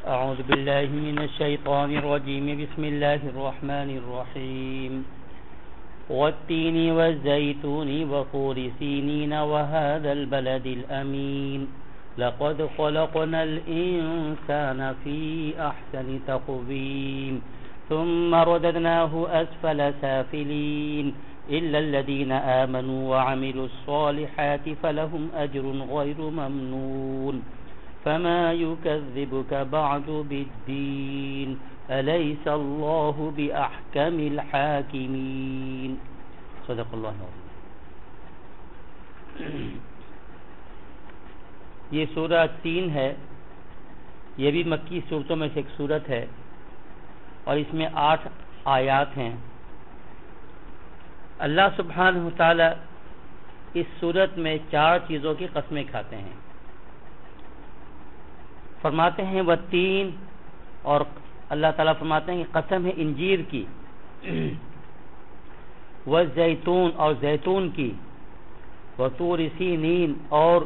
أعوذ بالله من الشيطان الرجيم. بسم الله الرحمن الرحيم. والتين والزيتون وطور سينين وهذا البلد الأمين لقد خلقنا الإنسان في أحسن تقويم ثم رددناه أسفل سافلين إلا الذين آمنوا وعملوا الصالحات فلهم أجر غير ممنون فما يكذبك بعد بالدين أليس الله بأحكم الحاكمين. صدق الله العظيم. یہ سورہ 3 ہے. یہ بھی مکی سورتوں میں سے ایک سورت ہے اور اس میں 8 آیات ہیں. اللہ سبحانہ وتعالی اس سورت میں 4 چیزوں کی قسمیں کھاتے ہیں. فرماتے ہیں والتین، اور اللہ تعالیٰ فرماتے ہیں کہ قسم ہے انجیر کی، والزیتون اور زیتون کی، وطور سینین اور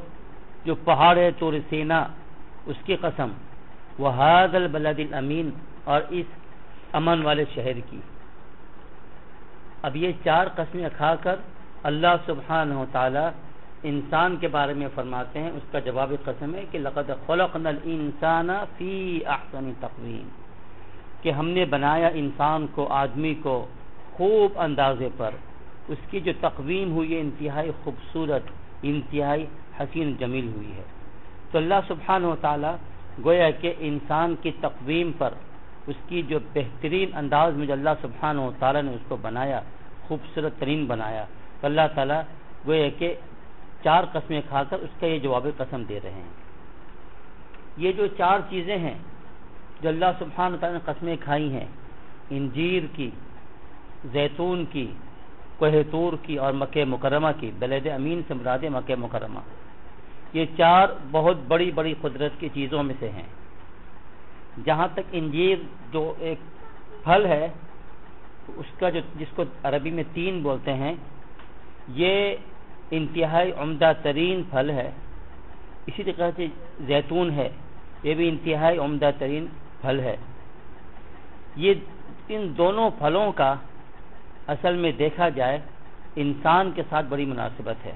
جو پہاڑ ہے طور سینا اس کی قسم، وہذا البلد الامین اور اس امن والے شہر کی. اب یہ 4 قسمیں کھا کر اللہ سبحانہ وتعالی انسان کے بارے میں فرماتے ہیں، اس کا جواب قسم ہے کہ لقد خلقنا الانسان فی احسن تقویم، کہ ہم نے بنایا انسان کو، آدمی کو خوب اندازے پر. اس کی جو تقویم ہوئی ہے انتہائی خوبصورت، انتہائی حسین جمیل ہوئی ہے. تو اللہ سبحانہ وتعالی گویا کہ انسان کی تقویم پر، اس کی جو بہترین انداز میں جو اللہ سبحانہ وتعالی نے اس کو بنایا، خوبصورت ترین بنایا، تو اللہ تعالی گویا کہ 4 قسمیں کھا کر اس کا یہ جواب قسم دے رہے ہیں. یہ جو 4 چیزیں ہیں جو اللہ سبحانہ وتعالی نے قسمیں کھائی ہیں، انجیر کی، زیتون کی، کوہ طور کی اور مکہ مکرمہ کی، بلد امین سے مراد ہے مکہ مکرمہ، یہ 4 بہت بڑی بڑی قدرت کی چیزوں میں سے ہیں. جہاں تک انجیر جو ایک پھل ہے، اس کا جس کو عربی میں تین بولتے ہیں، یہ انتہائی عمدہ ترین پھل ہے. اسی طرح سے زیتون ہے، یہ بھی انتہائی عمدہ ترین پھل ہے. یہ ان دونوں پھلوں کا اصل میں دیکھا جائے انسان کے ساتھ بڑی مناسبت ہے،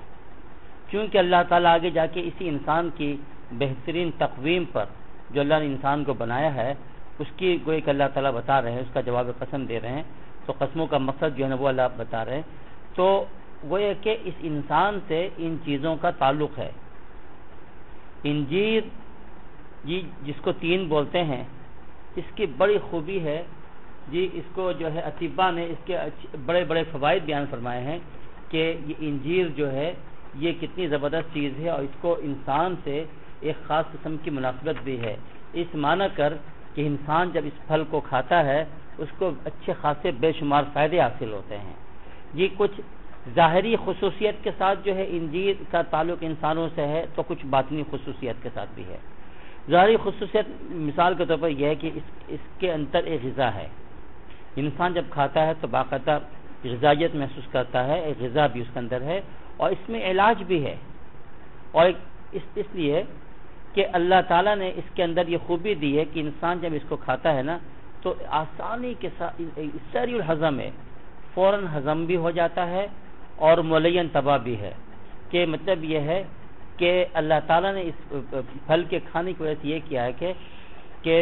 کیونکہ اللہ تعالیٰ آگے جا کے اسی انسان کی بہترین تقویم پر جو اللہ نے انسان کو بنایا ہے، اس کی گویا کہ اللہ تعالیٰ بتا رہے ہیں، اس کا جواب قسم دے رہے ہیں. تو قسموں کا مقصد جو ہے نا وہ اللہ بتا رہے ہیں. تو وہ یہ کہ اس انسان سے ان چیزوں کا تعلق ہے. انجیر جی جس کو 3 بولتے ہیں، اس کی بڑی خوبی ہے جی. اس کو جو ہے اطباء نے اس کے بڑے بڑے فوائد بیان فرمائے ہیں کہ یہ انجیر جو ہے یہ کتنی زبردست چیز ہے، اور اس کو انسان سے ایک خاص قسم کی مناسبت بھی ہے. اس معنی کر کہ انسان جب اس پھل کو کھاتا ہے اس کو اچھے خاصے بے شمار فائدے حاصل ہوتے ہیں. یہ کچھ ظاہری خصوصیت کے ساتھ جو ہے انجیر کا تعلق انسانوں سے ہے، تو کچھ باطنی خصوصیت کے ساتھ بھی ہے. ظاہری خصوصیت مثال کے طور پر یہ ہے کہ اس کے اندر ایک غذا ہے. انسان جب کھاتا ہے تو باقاعدہ غذائیت محسوس کرتا ہے، ایک غذا بھی اس کے اندر ہے، اور اس میں علاج بھی ہے. اور اس لیے کہ اللہ تعالیٰ نے اس کے اندر یہ خوبی دی ہے کہ انسان جب اس کو کھاتا ہے نا تو آسانی کے ساتھ سریع الہضم ہے، فوراً ہضم بھی ہو جاتا ہے اور ملین طبع بھی ہے. کہ مطلب یہ ہے کہ اللہ تعالیٰ نے اس پھل کے کھانے کی وجہ سے یہ کیا ہے کہ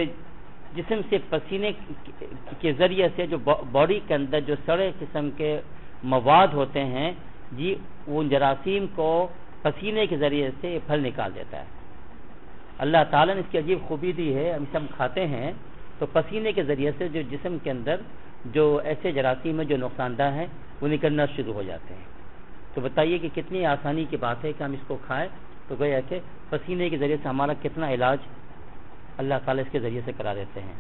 جسم سے پسینے کے ذریعے سے جو باڈی کے اندر جو سڑے قسم کے مواد ہوتے ہیں جی، وہ جراثیم کو پسینے کے ذریعے سے یہ پھل نکال دیتا ہے. اللہ تعالیٰ نے اس کی عجیب خوبی دی ہے. ہم کھاتے ہیں تو پسینے کے ذریعے سے جو جسم کے اندر جو ایسے جراثیم ہیں جو نقصان دہ ہیں وہ نکلنا شروع ہو جاتے ہیں. تو بتائیے کہ کتنی آسانی کی بات ہے کہ ہم اس کو کھائیں. تو گویا کہ پسینے کے ذریعے سے ہمارا کتنا علاج اللہ تعالیٰ اس کے ذریعے سے کرا دیتے ہیں.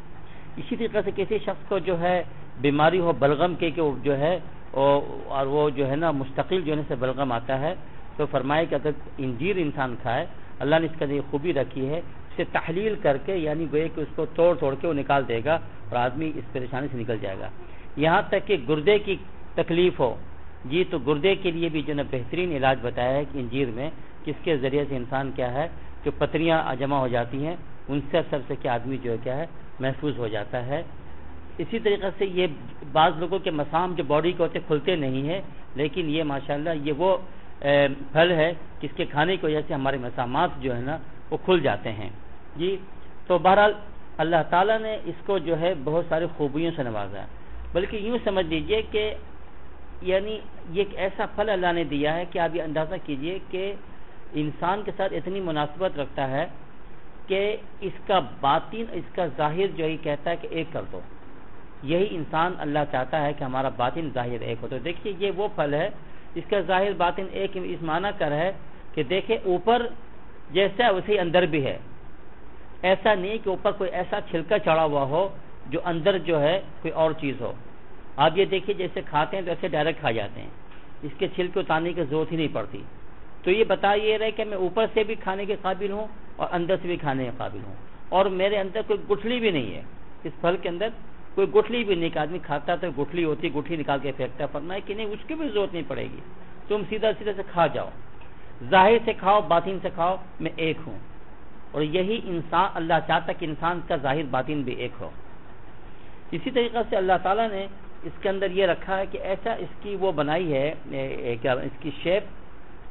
اسی طریقے سے کسی شخص کو جو ہے بیماری ہو بلغم کے کہ وہ جو ہے اور وہ جو ہے نا مستقل جو ہے سے بلغم آتا ہے، تو فرمائے کہ اگر انجیر انسان کھائے، اللہ نے اس کا یہ خوبی رکھی ہے، اسے تحلیل کر کے یعنی گویا کہ اس کو توڑ کے وہ نکال دے گا اور آدمی اس پریشانی سے نکل جائے گا. یہاں تک کہ گردے کی تکلیف ہو جی، تو گردے کے لیے بھی جو ہے بہترین علاج بتایا ہے کہ انجیر میں، کس کے ذریعے سے انسان کیا ہے جو پتریاں جمع ہو جاتی ہیں ان سے سب سے کیا آدمی جو ہے کیا ہے محفوظ ہو جاتا ہے۔ اسی طریقے سے یہ بعض لوگوں کے مسام جو باڈی کے ہوتے کھلتے نہیں ہیں، لیکن یہ ماشاءاللہ یہ وہ پھل ہے جس کے کھانے کی وجہ سے ہمارے مسامات جو ہے نا وہ کھل جاتے ہیں جی۔ تو بہرحال اللہ تعالیٰ نے اس کو جو ہے بہت ساری خوبیوں سے نوازا ہے، بلکہ یوں سمجھ لیجئے کہ یعنی یہ ایک ایسا پھل اللہ نے دیا ہے کہ آپ یہ اندازہ کیجئے کہ انسان کے ساتھ اتنی مناسبت رکھتا ہے کہ اس کا باطن اس کا ظاہر جو ہی کہتا ہے کہ ایک کر دو۔ یہی انسان اللہ چاہتا ہے کہ ہمارا باطن ظاہر ایک ہو۔ تو دیکھیے یہ وہ پھل ہے اس کا ظاہر باطن ایک اس معنی کر ہے کہ دیکھیں اوپر جیسا ویسے اندر بھی ہے، ایسا نہیں کہ اوپر کوئی ایسا چھلکا چڑھا ہوا ہو جو اندر جو ہے کوئی اور چیز ہو۔ آپ یہ دیکھیے جیسے کھاتے ہیں تو ایسے ڈائریکٹ کھا جاتے ہیں، اس کے چھلکے اتارنے کی ضرورت ہی نہیں پڑتی۔ تو یہ بتا یہ رہے کہ میں اوپر سے بھی کھانے کے قابل ہوں اور اندر سے بھی کھانے کے قابل ہوں، اور میرے اندر کوئی گٹھلی بھی نہیں ہے، اس پھل کے اندر کوئی گٹھلی بھی نہیں کہ آدمی کھاتا تو گٹھلی ہوتی، گٹھلی نکال کے پھینکتا، فرمایا کہ نہیں اس کی بھی ضرورت نہیں پڑے گی، تم سیدھا سیدھا سے کھا جاؤ، ظاہر سے کھاؤ باطن سے کھاؤ، میں ایک ہوں۔ اور یہی انسان اللہ چاہتا کہ انسان کا ظاہر باطن بھی ایک ہو۔ اسی طریقے سے اللہ تعالیٰ نے اس کے اندر یہ رکھا ہے کہ ایسا اس کی وہ بنائی ہے کیا اس کی شیپ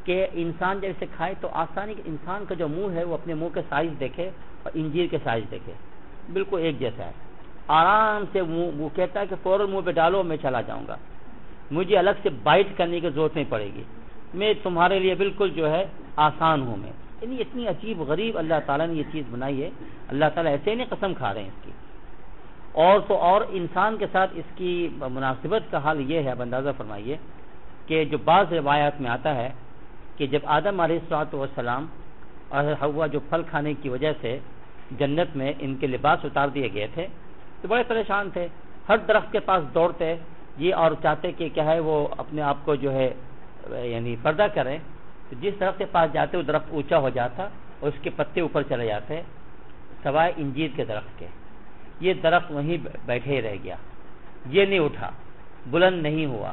کہ انسان جب اسے کھائے تو آسانی انسان کا جو منہ ہے وہ اپنے منہ کے سائز دیکھے اور انجیر کے سائز دیکھے، بالکل ایک جیسا ہے، آرام سے وہ کہتا ہے کہ فوراً منہ پہ ڈالو میں چلا جاؤں گا، مجھے الگ سے بائٹ کرنے کی ضرورت نہیں پڑے گی، میں تمہارے لیے بالکل جو ہے آسان ہوں میں۔ یعنی اتنی عجیب غریب اللہ تعالیٰ نے یہ چیز بنائی ہے، اللہ تعالیٰ ایسے نہیں قسم کھا رہے ہیں اس کی۔ اور تو اور انسان کے ساتھ اس کی مناسبت کا حال یہ ہے، اب اندازہ فرمائیے کہ جو بعض روایات میں آتا ہے کہ جب آدم علیہ السلام اور حوا جو پھل کھانے کی وجہ سے جنت میں ان کے لباس اتار دیے گئے تھے تو بڑے پریشان تھے، ہر درخت کے پاس دوڑتے یہ اور چاہتے کہ کیا ہے وہ اپنے آپ کو جو ہے یعنی پردہ کریں، تو جس درخت کے پاس جاتے وہ درخت اونچا ہو جاتا اور اس کے پتے اوپر چلے جاتے، سوائے انجیر کے درخت کے۔ یہ درخت وہیں بیٹھے رہ گیا، یہ نہیں اٹھا، بلند نہیں ہوا،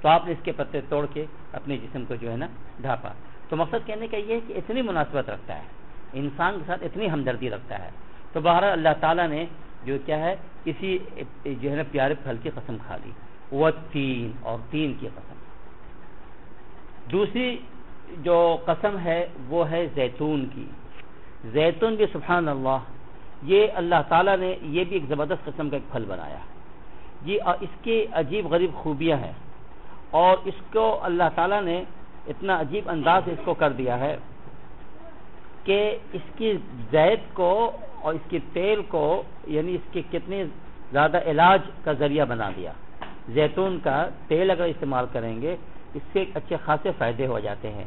تو آپ نے اس کے پتے توڑ کے اپنے جسم کو جو ہے نا ڈھانپا۔ تو مقصد کہنے کا یہ ہے کہ اتنی مناسبت رکھتا ہے انسان کے ساتھ، اتنی ہمدردی رکھتا ہے۔ تو بہرحال اللہ تعالیٰ نے جو کیا ہے اسی جو ہے نا پیارے پھل کی قسم کھا لی، وہ تین اور تین کی قسم۔ دوسری جو قسم ہے وہ ہے زیتون کی۔ زیتون بھی سبحان اللہ، یہ اللہ تعالیٰ نے یہ بھی ایک زبردست قسم کا ایک پھل بنایا جی، اور اس کی عجیب غریب خوبیاں ہیں، اور اس کو اللہ تعالیٰ نے اتنا عجیب انداز سے اس کو کر دیا ہے کہ اس کی زیت کو اور اس کے تیل کو یعنی اس کے کتنے زیادہ علاج کا ذریعہ بنا دیا۔ زیتون کا تیل اگر استعمال کریں گے اس سے اچھے خاصے فائدے ہو جاتے ہیں،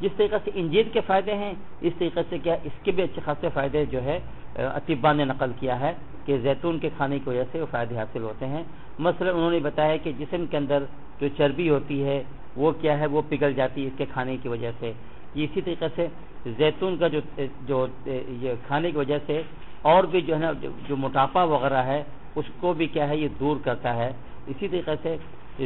جس طریقے سے انجیر کے فائدے ہیں اس طریقے سے کیا اس کے بھی اچھے خاصے فائدے جو ہے اطباء نے نقل کیا ہے کہ زیتون کے کھانے کی وجہ سے وہ فائدے حاصل ہوتے ہیں۔ مثلا انہوں نے بتایا کہ جسم کے اندر جو چربی ہوتی ہے وہ کیا ہے وہ پگھل جاتی ہے اس کے کھانے کی وجہ سے۔ اسی طریقے سے زیتون کا جو یہ کھانے کی وجہ سے اور بھی جو ہے نا جو موٹاپا وغیرہ ہے اس کو بھی کیا ہے یہ دور کرتا ہے۔ اسی طریقے سے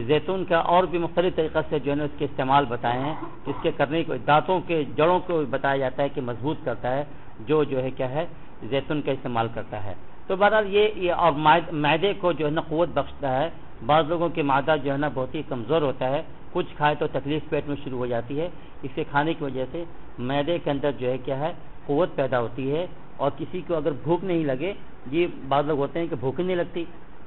زیتون کا اور بھی مختلف طریقے سے جو ہے نا اس کے استعمال بتائے ہیں، اس کے کرنے کو دانتوں کے جڑوں کو بتایا جاتا ہے کہ مضبوط کرتا ہے جو ہے کیا ہے زیتون کا استعمال کرتا ہے۔ تو بہرحال یہ اور معدے کو جو ہے نا قوت بخشتا ہے۔ بعض لوگوں کے معدہ جو ہے نا بہت ہی کمزور ہوتا ہے، کچھ کھائے تو تکلیف پیٹ میں شروع ہو جاتی ہے، اس کے کھانے کی وجہ سے معدے کے اندر جو ہے کیا ہے قوت پیدا ہوتی ہے، اور کسی کو اگر بھوک نہیں لگے، یہ بعض لوگ ہوتے ہیں کہ بھوک نہیں لگتی،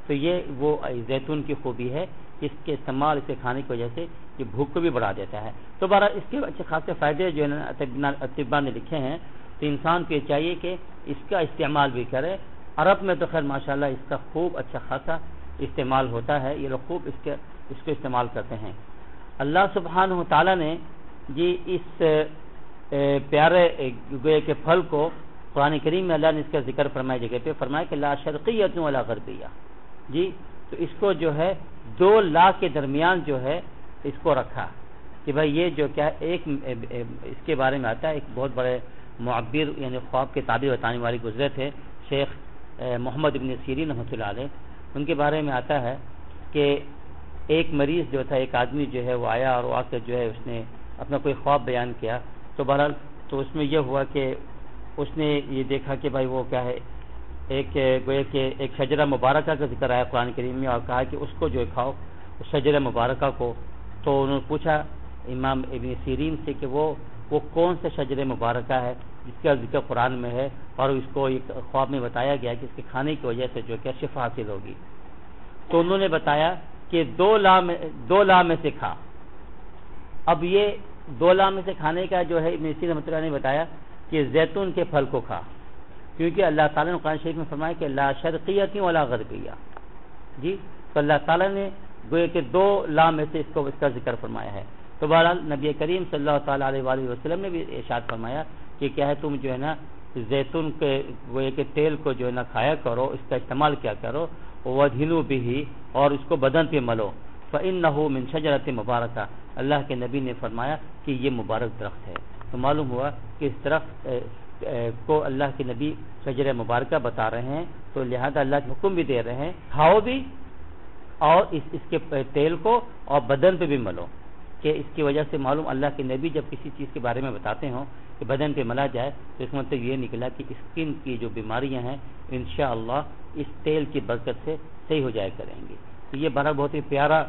تو یہ وہ زیتون کی خوبی ہے، اس کے استعمال اس کے کھانے کی وجہ سے یہ بھوک کو بھی بڑھا دیتا ہے۔ تو بہرحال اس کے اچھے خاصے فائدے جو ہے اطباء نے لکھے ہیں، تو انسان کو یہ چاہیے کہ اس کا استعمال بھی کرے۔ عرب میں تو خیر ماشاءاللہ اس کا خوب اچھا خاصا استعمال ہوتا ہے، یہ لوگ خوب اس کو استعمال کرتے ہیں۔ اللہ سبحانہ و تعالیٰ نے جی اس پیارے گوئے کے پھل کو قرآن کریم میں اللہ نے اس کا ذکر فرمایا جگہ پہ فرمایا کہ لا شرقیۃ ولا غربیہ جی، تو اس کو جو ہے 2 لاکھ کے درمیان جو ہے اس کو رکھا کہ بھائی یہ جو کیا ایک اس کے بارے میں آتا ہے، ایک بہت بڑے معبر یعنی خواب کے تعبیر بتانے والے گزرے تھے شیخ محمد ابن سیرین رحمۃ اللہ علیہ، ان کے بارے میں آتا ہے کہ ایک مریض جو تھا، ایک آدمی جو ہے وہ آیا اور وہ آ کر جو ہے اس نے اپنا کوئی خواب بیان کیا، تو بہرحال تو اس میں یہ ہوا کہ اس نے یہ دیکھا کہ بھائی وہ کیا ہے، ایک شجرہ مبارکہ کا ذکر آیا قرآن کریم میں، اور کہا کہ اس کو جو کھاؤ، اس شجرہ مبارکہ کو. تو انہوں نے پوچھا امام ابن سیرین سے کہ وہ کون سے شجرہ مبارکہ ہے جس کا ذکر قرآن میں ہے، اور اس کو ایک خواب میں بتایا گیا کہ اس کے کھانے کی وجہ سے جو کیا شفا حاصل ہوگی. تو انہوں نے بتایا کہ 2 لا میں سے کھا. اب یہ 2 لا میں سے کھانے کا جو ہے ابن سیرین رحمۃ اللہ نے بتایا کہ زیتون کے پھل کو کھا، کیونکہ اللہ تعالیٰ نے قرآن شریف میں فرمایا کہ لا شرقیہ ولا غربیہ. جی تو اللہ تعالیٰ نے گویا کہ 2 لا میں سے اس کا ذکر فرمایا ہے. تو بہرحال نبی کریم صلی اللہ تعالیٰ علیہ وآلہ وسلم نے بھی ارشاد فرمایا کہ کیا ہے، تم جو ہے نا زیتون کے گویا کہ تیل کو جو ہے نا کھایا کرو، اس کا استعمال کیا کرو، وَدْهِنُوا بِهِ، اور اس کو بدن پہ ملو. فَإِنَّهُ مِنْ شَجَرَةٍ مُبَارَكَةٍ، اللہ کے نبی نے فرمایا کہ یہ مبارک درخت ہے. تو معلوم ہوا کہ اس درخت کو اللہ کے نبی شجرہ مبارکہ بتا رہے ہیں، تو لہذا اللہ کے حکم بھی دے رہے ہیں کھاؤ بھی، اور اس کے تیل کو اور بدن پہ بھی ملو. کہ اس کی وجہ سے معلوم اللہ کے نبی جب کسی چیز کے بارے میں بتاتے ہوں کہ بدن پہ ملا جائے، تو اس مطلب یہ نکلا کہ اسکن کی جو بیماریاں ہیں انشاءاللہ اس تیل کی برکت سے صحیح ہو جایا کریں گی. یہ بہت ہی پیارا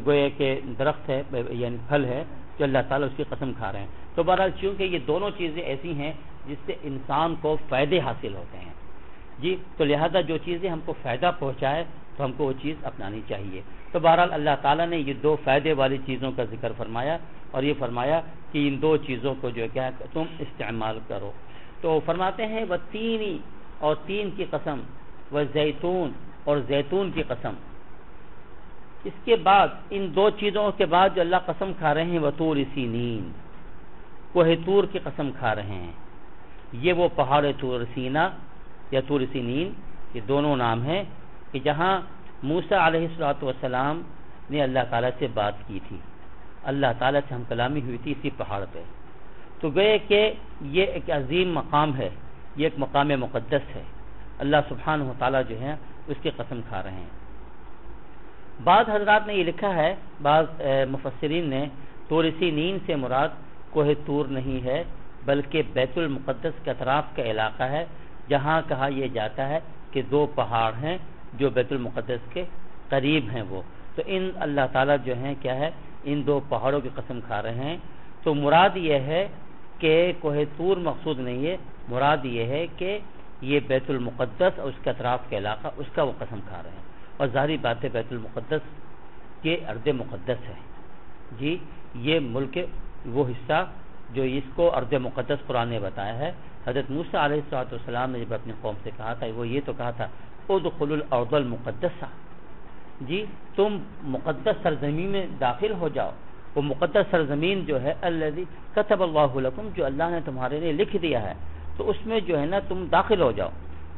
گویا کہ درخت ہے، یعنی پھل ہے جو اللہ تعالیٰ اس کی قسم کھا رہے ہیں. تو بہرحال چونکہ یہ دونوں چیزیں ایسی ہیں جس سے انسان کو فائدے حاصل ہوتے ہیں، جی تو لہذا جو چیزیں ہم کو فائدہ پہنچائے تو ہم کو وہ چیز اپنانی چاہیے. تو بہرحال اللہ تعالیٰ نے یہ 2 فائدے والی چیزوں کا ذکر فرمایا، اور یہ فرمایا کہ ان 2 چیزوں کو جو کیا تم استعمال کرو. تو فرماتے ہیں وَالتِّینِ، اور تین کی قسم، وَالزَّیتُون، اور زیتون کی قسم. اس کے بعد ان 2 چیزوں کے بعد جو اللہ قسم کھا رہے ہیں وَطُورِ سِینِین، کوہ طور کی قسم کھا رہے ہیں. یہ وہ پہاڑ طور سینا یا طور سینین، یہ دونوں نام ہیں کہ جہاں موسیٰ علیہ السلام نے اللہ تعالیٰ سے بات کی تھی، اللہ تعالیٰ سے ہم کلامی ہوئی تھی اسی پہاڑ پہ. تو گئے کہ یہ ایک عظیم مقام ہے، یہ ایک مقام مقدس ہے. اللہ سبحانہ و تعالیٰ جو ہے اس کی قسم کھا رہے ہیں. بعض حضرات نے یہ لکھا ہے، بعض مفسرین نے، طور سینین سے مراد کوہ طور نہیں ہے بلکہ بیت المقدس کے اطراف کا علاقہ ہے، جہاں کہا یہ جاتا ہے کہ 2 پہاڑ ہیں جو بیت المقدس کے قریب ہیں. وہ تو ان اللہ تعالیٰ جو ہیں کیا ہے، ان 2 پہاڑوں کی قسم کھا رہے ہیں. تو مراد یہ ہے کہ کوہ طور مقصود نہیں ہے، مراد یہ ہے کہ یہ بیت المقدس اور اس کے اطراف کا علاقہ، اس کا وہ قسم کھا رہے ہیں. اور ظاہری بات ہے بیت المقدس یہ ارض مقدس ہے. جی یہ ملک وہ حصہ جو اس کو ارض مقدس قرآن نے بتایا ہے. حضرت موسیٰ علیہ السلام نے جب اپنی قوم سے کہا تھا، وہ یہ تو کہا تھا ادخلوا الارض المقدسہ، جی تم مقدس سرزمین میں داخل ہو جاؤ. وہ مقدس سرزمین جو ہے الذی کتب اللہ لکم، جو اللہ نے تمہارے لیے لکھ دیا ہے، تو اس میں جو ہے نا تم داخل ہو جاؤ.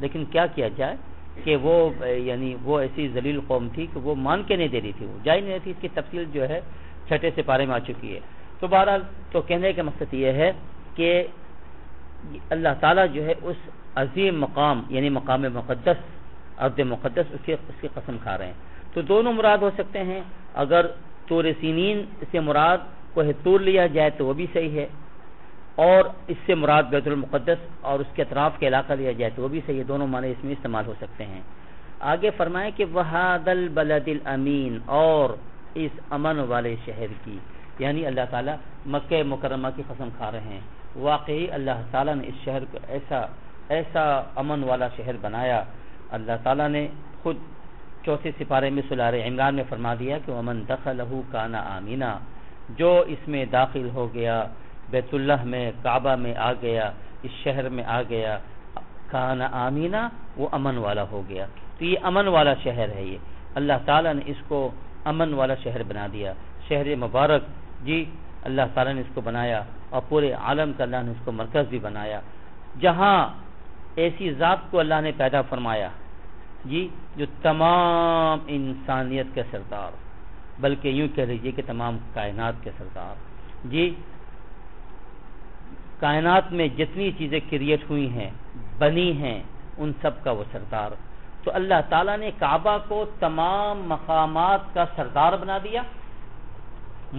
لیکن کیا کیا جائے کہ وہ یعنی وہ ایسی ذلیل قوم تھی کہ وہ مان کے نہیں دے رہی تھی، وہ جائے نہیں رہی تھی. اس کی تفصیل جو ہے 6 سپارے میں آ چکی ہے. تو بہرحال تو کہنے کا مقصد یہ ہے کہ اللہ تعالیٰ جو ہے اس عظیم مقام یعنی مقام مقدس، ارض مقدس، اس کی قسم کھا رہے ہیں. تو دونوں مراد ہو سکتے ہیں. اگر طور سینین سے مراد کوہ طور لیا جائے تو وہ بھی صحیح ہے، اور اس سے مراد بیت المقدس اور اس کے اطراف کے علاقہ لیا جائے تو وہ بھی صحیح ہے. دونوں معنی اس میں استعمال ہو سکتے ہیں. آگے فرمائیں کہ وَهَذَا الْبَلَدِ الْأَمِينَ، اور اس امن والے شہر کی، یعنی اللہ تعالیٰ مکہ مکرمہ کی قسم کھا رہے ہیں. واقعی اللہ تعالیٰ نے اس شہر کو ایسا امن والا شہر بنایا. اللہ تعالیٰ نے خود 4 سپارے میں سورہ عمران میں فرما دیا کہ وَمَن دَخَلَهُ كَانَ آمِنًا، جو اس میں داخل ہو گیا، بیت اللہ میں، کعبہ میں آ گیا، اس شہر میں آ گیا، کان آمینہ، وہ امن والا ہو گیا. تو یہ امن والا شہر ہے. یہ اللہ تعالیٰ نے اس کو امن والا شہر بنا دیا، شہر مبارک. جی اللہ تعالیٰ نے اس کو بنایا، اور پورے عالم کا اللہ نے اس کو مرکز بھی بنایا، جہاں ایسی ذات کو اللہ نے پیدا فرمایا، جی جو تمام انسانیت کے سردار، بلکہ یوں کہہ لیجیے کہ تمام کائنات کے سردار. جی کائنات میں جتنی چیزیں کریٹ ہوئی ہیں، بنی ہیں، ان سب کا وہ سردار. تو اللہ تعالیٰ نے کعبہ کو تمام مقامات کا سردار بنا دیا.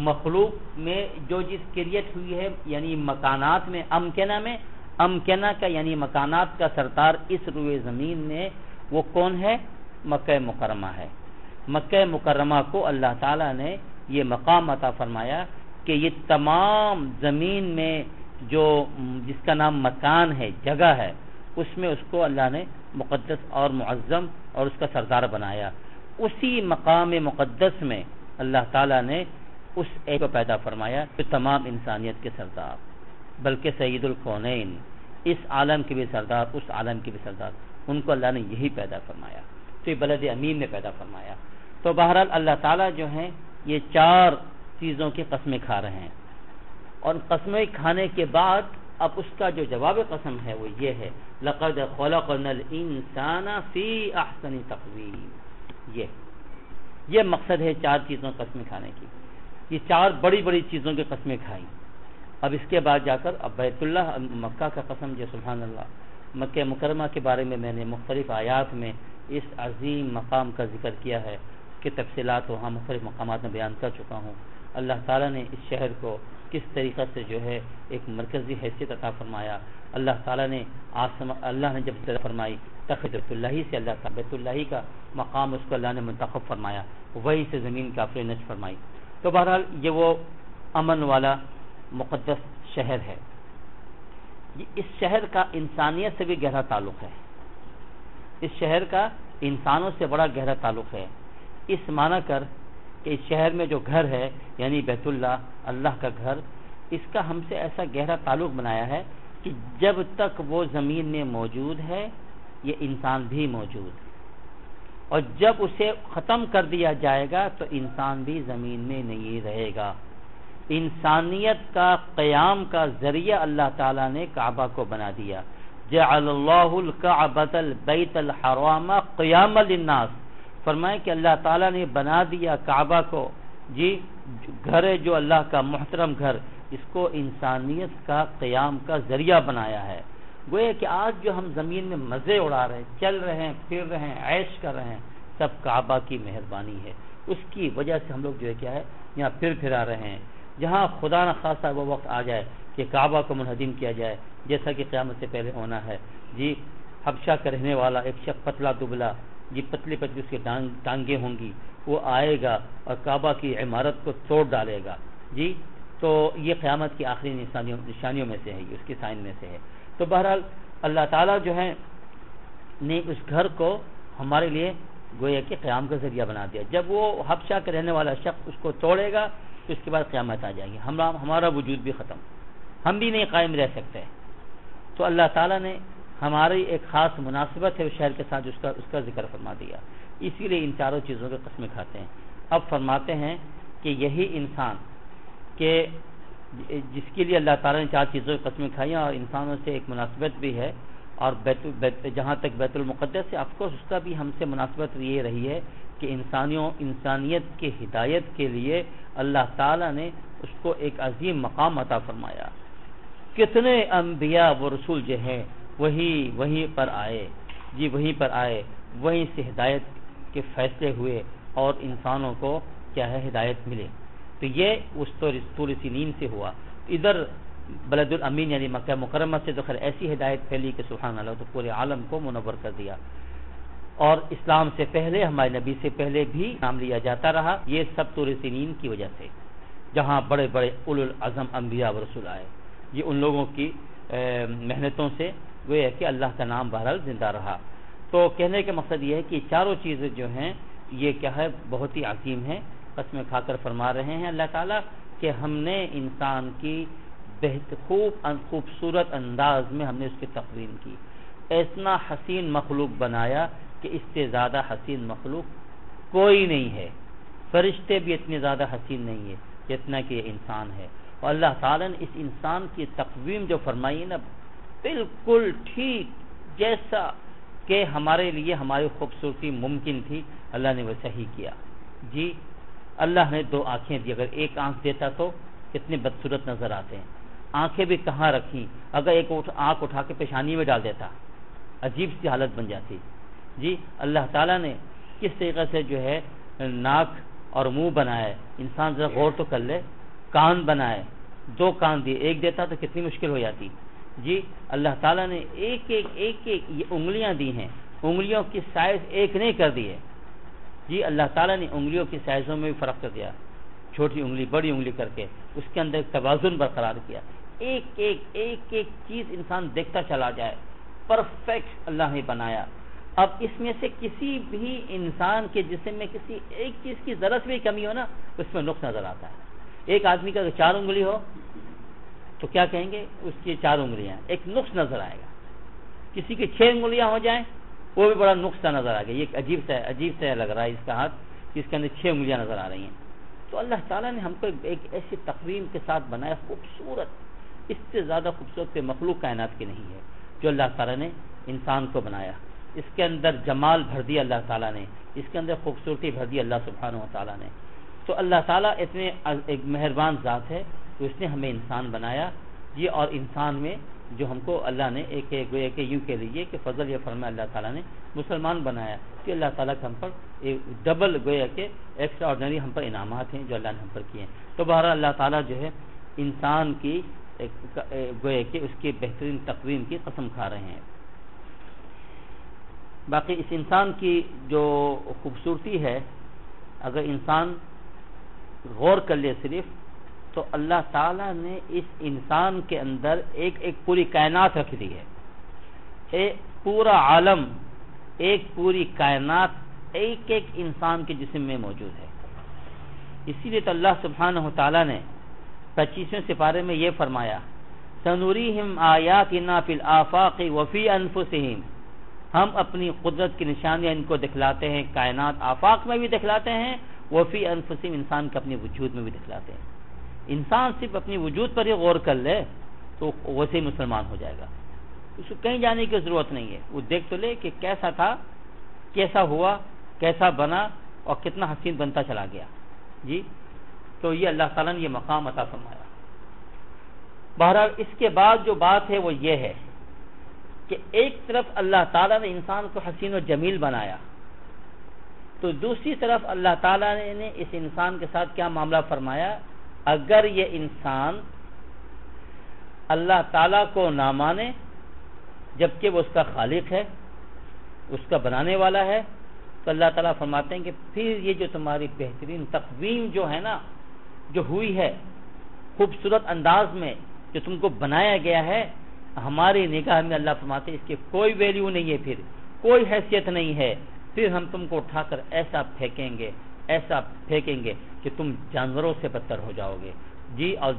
مخلوق میں جو چیز کریٹ ہوئی ہے یعنی مکانات میں، امکنہ میں، امکنہ کا یعنی مکانات کا سردار اس روئے زمین نے وہ کون ہے؟ مکہ مکرمہ ہے۔ مکہ مکرمہ کو اللہ تعالیٰ نے یہ مقام عطا فرمایا کہ یہ تمام زمین میں جو جس کا نام مکان ہے، جگہ ہے، اس میں اس کو اللہ نے مقدس اور معظم اور اس کا سردار بنایا۔ اسی مقام مقدس میں اللہ تعالیٰ نے اس ایک کو پیدا فرمایا جو تمام انسانیت کے سردار، بلکہ سید الکونین، اس عالم کے بھی سردار، اس عالم کے بھی سردار، ان کو اللہ نے یہی پیدا فرمایا، تو یہ بلد امین نے پیدا فرمایا۔ تو بہرحال اللہ تعالیٰ جو ہیں یہ 4 چیزوں کی قسمیں کھا رہے ہیں، اور قسمیں کھانے کے بعد اب اس کا جو جواب قسم ہے وہ یہ ہے لقد خلقنا الانسان فی احسن تقویم۔ یہ مقصد ہے 4 چیزوں کی قسمیں کھانے کی۔ یہ 4 بڑی بڑی چیزوں کی قسمیں کھائیں۔ اب اس کے بعد جا کر اب بیت اللہ مکہ کا قسم، جو سبحان اللہ، مکہ مکرمہ کے بارے میں میں نے مختلف آیات میں اس عظیم مقام کا ذکر کیا ہے کہ تفصیلات وہاں مختلف مقامات میں بیان کر چکا ہوں۔ اللہ تعالیٰ نے اس شہر کو کس طریقے سے جو ہے ایک مرکزی حیثیت عطا فرمایا۔ اللہ تعالیٰ نے اللہ نے جب طرح فرمائی تخت بیت اللہ سے، اللہ تعالیٰ بیت اللہ کا مقام اس کو اللہ نے منتخب فرمایا، وہی سے زمین کا آفرینش فرمائی۔ تو بہرحال یہ وہ امن والا مقدس شہر ہے۔ اس شہر کا انسانیت سے بھی گہرا تعلق ہے، اس شہر کا انسانوں سے بڑا گہرا تعلق ہے، اس معنی کر کہ اس شہر میں جو گھر ہے یعنی بیت اللہ، اللہ کا گھر، اس کا ہم سے ایسا گہرا تعلق بنایا ہے کہ جب تک وہ زمین میں موجود ہے یہ انسان بھی موجود ہے، اور جب اسے ختم کر دیا جائے گا تو انسان بھی زمین میں نہیں رہے گا۔ انسانیت کا قیام کا ذریعہ اللہ تعالیٰ نے کعبہ کو بنا دیا۔ جعل اللہ الکعبۃ البیت الحرام قیاما للناس، فرمائے کہ اللہ تعالیٰ نے بنا دیا کعبہ کو، جی گھر ہے جو اللہ کا محترم گھر، اس کو انسانیت کا قیام کا ذریعہ بنایا ہے۔ گویا کہ آج جو ہم زمین میں مزے اڑا رہے ہیں، چل رہے ہیں، پھر رہے ہیں، عیش کر رہے ہیں، سب کعبہ کی مہربانی ہے۔ اس کی وجہ سے ہم لوگ جو ہے کیا ہے یہاں پھرا رہے ہیں۔ جہاں خدا نہ خواستہ وہ وقت آ جائے کہ کعبہ کو منہدم کیا جائے، جیسا کہ قیامت سے پہلے ہونا ہے، جی حبشہ کا رہنے والا ایک شخص پتلا دبلا، جی پتلی پتلی اس کی ٹانگیں ہوں گی، وہ آئے گا اور کعبہ کی عمارت کو توڑ ڈالے گا، جی تو یہ قیامت کی آخری نشانیوں میں سے ہے، اس کی سائن میں سے ہے۔ تو بہرحال اللہ تعالیٰ جو ہے نے اس گھر کو ہمارے لیے گویا کہ قیام کا ذریعہ بنا دیا۔ جب وہ حبشہ کے رہنے والا شخص اس کو توڑے گا تو اس کے بعد قیامت آ جائے گی، ہمارا وجود بھی ختم، ہم بھی نہیں قائم رہ سکتے۔ تو اللہ تعالیٰ نے ہماری ایک خاص مناسبت ہے اس شہر کے ساتھ، اس کا ذکر فرما دیا، اسی لیے ان 4 چیزوں کی قسمیں کھاتے ہیں۔ اب فرماتے ہیں کہ یہی انسان کہ جس کے لیے اللہ تعالیٰ نے 4 چیزوں کی قسمیں کھائی اور انسانوں سے ایک مناسبت بھی ہے، اور جہاں تک بیت المقدس سے آف کورس اس کا بھی ہم سے مناسبت یہ رہی ہے کہ انسانیت کی ہدایت کے لیے اللہ تعالیٰ نے اس کو ایک عظیم مقام عطا فرمایا۔ کتنے انبیاء و رسول جو ہیں وہیں پر آئے، جی وہیں پر آئے، وہیں سے ہدایت کے فیصلے ہوئے اور انسانوں کو کیا ہے ہدایت ملے۔ تو یہ اس طور سنین سے ہوا۔ ادھر بلد الامین یعنی مکہ مکرمہ سے تو خیر ایسی ہدایت پھیلی کہ سبحان اللہ، تو پورے عالم کو منور کر دیا۔ اور اسلام سے پہلے، ہمارے نبی سے پہلے بھی نام لیا جاتا رہا، یہ سب طور سنین کی وجہ سے، جہاں بڑے بڑے اولو العزم انبیاء و رسول آئے، یہ ان لوگوں کی محنتوں سے وہ ہے کہ اللہ کا نام بہرحال زندہ رہا۔ تو کہنے کا مقصد یہ ہے کہ 4 چیزیں جو ہیں یہ کیا ہے بہت ہی عظیم ہیں۔ قسمیں کھا کر فرما رہے ہیں اللہ تعالیٰ کہ ہم نے انسان کی خوبصورت انداز میں ہم نے اس کی تقویم کی، ایسا حسین مخلوق بنایا کہ اس سے زیادہ حسین مخلوق کوئی نہیں ہے، فرشتے بھی اتنے زیادہ حسین نہیں ہے جتنا کہ یہ انسان ہے۔ اور اللہ تعالیٰ نے اس انسان کی تقویم جو فرمائی نا بالکل ٹھیک جیسا کہ ہمارے لیے ہماری خوبصورتی ممکن تھی، اللہ نے ویسا ہی کیا۔ جی اللہ نے 2 آنکھیں دی، اگر ایک آنکھ دیتا تو کتنے بدصورت نظر آتے ہیں، آنکھیں بھی کہاں رکھی، اگر ایک آنکھ اٹھا کے پیشانی میں ڈال دیتا عجیب سی حالت بن جاتی۔ جی اللہ تعالیٰ نے کس طریقے سے جو ہے ناک اور منہ بنائے، انسان ذرا غور تو کر لے، کان بنائے، 2 کان دیے، ایک دیتا تو کتنی مشکل ہو جاتی، جی اللہ تعالیٰ نے ایک ایک یہ انگلیاں دی ہیں، انگلیوں کی سائز ایک نہیں کر دی ہے جی، اللہ تعالیٰ نے انگلیوں کی سائزوں میں بھی فرق کر دیا، چھوٹی انگلی بڑی انگلی کر کے اس کے اندر توازن برقرار کیا، ایک ایک چیز انسان دیکھتا چلا جائے، پرفیکٹ اللہ نے بنایا۔ اب اس میں سے کسی بھی انسان کے جسم میں کسی ایک چیز کی ذرا سی بھی کمی ہو نا، اس میں نقص نظر آتا ہے۔ ایک آدمی کا اگر 4 انگلی ہو تو کیا کہیں گے، اس کی 4 انگلیاں، ایک نقص نظر آئے گا۔ کسی کی 6 انگلیاں ہو جائیں وہ بھی بڑا نقص نظر آ گیا، یہ عجیب سا لگ رہا ہے اس کا ہاتھ، اس کے اندر 6 انگلیاں نظر آ رہی ہیں۔ تو اللہ تعالیٰ نے ہم کو ایک ایسی تقویم کے ساتھ بنایا، خوبصورت، اس سے زیادہ خوبصورت مخلوق کائنات کی نہیں ہے جو اللہ تعالیٰ نے انسان کو بنایا۔ اس کے اندر جمال بھر دیا اللہ تعالیٰ نے، اس کے اندر خوبصورتی بھر دی اللہ سبحانہ و تعالیٰ نے۔ تو اللہ تعالیٰ اتنے ایک مہربان ذات ہے، تو اس نے ہمیں انسان بنایا جی، اور انسان میں جو ہم کو اللہ نے ایک یوں کہہ لیجیے کہ فضل یہ فرمایا اللہ تعالیٰ نے مسلمان بنایا، کہ اللہ تعالیٰ کے ہم پر ڈبل گویا کہ ایکسٹرا آرڈنری ہم پر انعامات ہیں جو اللہ نے ہم پر کیے ہیں۔ تو بہرحال اللہ تعالیٰ جو ہے انسان کی گویا کہ اس کی بہترین تقویم کی قسم کھا رہے ہیں۔ باقی اس انسان کی جو خوبصورتی ہے، اگر انسان غور کر لے صرف، تو اللہ تعالیٰ نے اس انسان کے اندر ایک پوری کائنات رکھ دی ہے، ایک پورا عالم، ایک پوری کائنات ایک انسان کے جسم میں موجود ہے۔ اسی لیے تو اللہ سبحانہ و تعالیٰ نے 25ویں سپارے میں یہ فرمایا، سنوریہم آیاتنا فی الآفاق وفی انفسہم، ہم اپنی قدرت کی نشانیاں ان کو دکھلاتے ہیں، کائنات آفاق میں بھی دکھلاتے ہیں، وفی انفسہم، انسان کے اپنے وجود میں بھی دکھلاتے ہیں۔ انسان صرف اپنی وجود پر ہی غور کر لے تو ویسے ہی مسلمان ہو جائے گا، اس کو کہیں جانے کی ضرورت نہیں ہے، وہ دیکھ تو لے کہ کیسا تھا، کیسا ہوا، کیسا بنا اور کتنا حسین بنتا چلا گیا جی۔ تو یہ اللہ تعالیٰ نے یہ مقام عطا فرمایا۔ بہرحال اس کے بعد جو بات ہے وہ یہ ہے کہ ایک طرف اللہ تعالیٰ نے انسان کو حسین و جمیل بنایا، تو دوسری طرف اللہ تعالیٰ نے اس انسان کے ساتھ کیا معاملہ فرمایا، اگر یہ انسان اللہ تعالیٰ کو نہ مانے جبکہ وہ اس کا خالق ہے، اس کا بنانے والا ہے، تو اللہ تعالیٰ فرماتے ہیں کہ پھر یہ جو تمہاری بہترین تقویم جو ہے نا، جو ہوئی ہے خوبصورت انداز میں جو تم کو بنایا گیا ہے، ہماری نگاہ میں اللہ فرماتے ہیں اس کی کوئی ویلیو نہیں ہے، پھر کوئی حیثیت نہیں ہے، پھر ہم تم کو اٹھا کر ایسا پھینکیں گے کہ تم جانوروں سے بدتر ہو جاؤ گے جی، اور